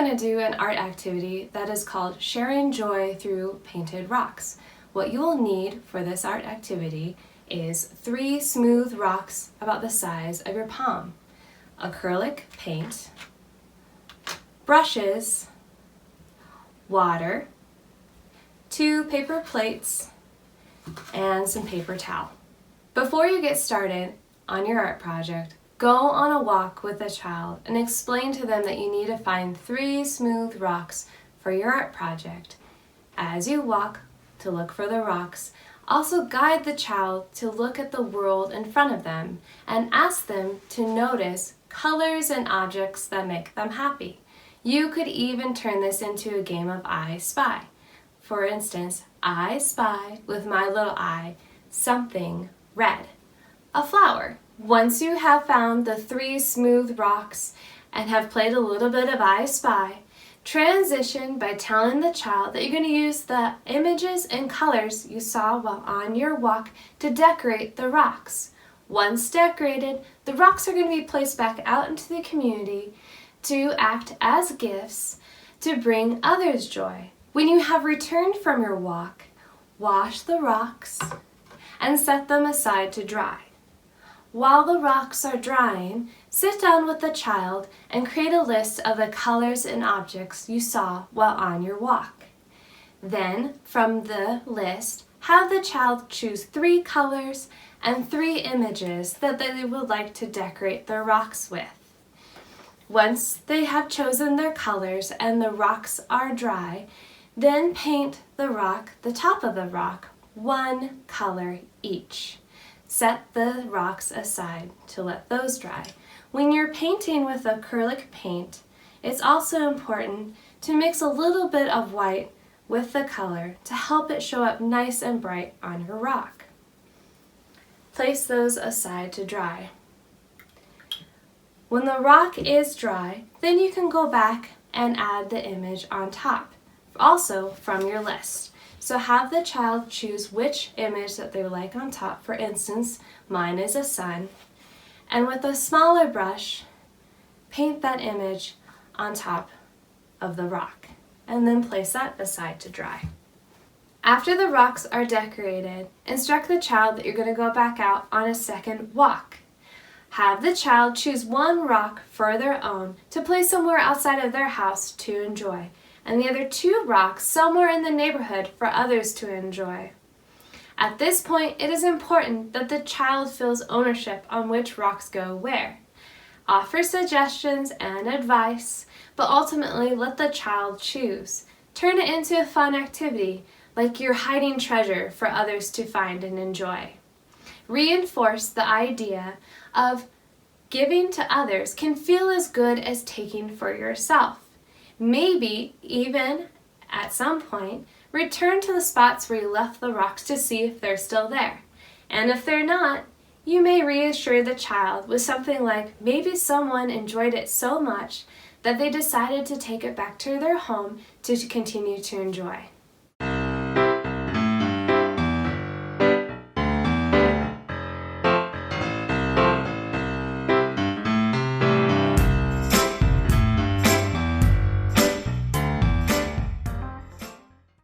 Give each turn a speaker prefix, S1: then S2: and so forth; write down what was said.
S1: going to do an art activity that is called Sharing Joy Through Painted Rocks. What you will need for this art activity is 3 smooth rocks about the size of your palm, acrylic paint, brushes, water, 2 paper plates, and some paper towel. Before you get started on your art project, go on a walk with a child and explain to them that you need to find 3 smooth rocks for your art project. As you walk to look for the rocks, also guide the child to look at the world in front of them and ask them to notice colors and objects that make them happy. You could even turn this into a game of I Spy. For instance, I spy with my little eye something red, a flower. Once you have found the 3 smooth rocks and have played a little bit of I Spy, transition by telling the child that you're going to use the images and colors you saw while on your walk to decorate the rocks. Once decorated, the rocks are going to be placed back out into the community to act as gifts to bring others joy. When you have returned from your walk, wash the rocks and set them aside to dry. While the rocks are drying, sit down with the child and create a list of the colors and objects you saw while on your walk. Then, from the list, have the child choose 3 colors and 3 images that they would like to decorate their rocks with. Once they have chosen their colors and the rocks are dry, then paint the top of the rock, 1 color each. Set the rocks aside to let those dry. When you're painting with acrylic paint, it's also important to mix a little bit of white with the color to help it show up nice and bright on your rock. Place those aside to dry. When the rock is dry, then you can go back and add the image on top, also from your list. So have the child choose which image that they would like on top. For instance, mine is a sun. And with a smaller brush, paint that image on top of the rock. And then place that aside to dry. After the rocks are decorated, instruct the child that you're going to go back out on a second walk. Have the child choose 1 rock for their own to place somewhere outside of their house to enjoy, and the other 2 rocks somewhere in the neighborhood for others to enjoy. At this point, it is important that the child feels ownership on which rocks go where. Offer suggestions and advice, but ultimately let the child choose. Turn it into a fun activity, like you're hiding treasure for others to find and enjoy. Reinforce the idea of giving to others can feel as good as taking for yourself. Maybe even, at some point, return to the spots where you left the rocks to see if they're still there. And if they're not, you may reassure the child with something like maybe someone enjoyed it so much that they decided to take it back to their home to continue to enjoy.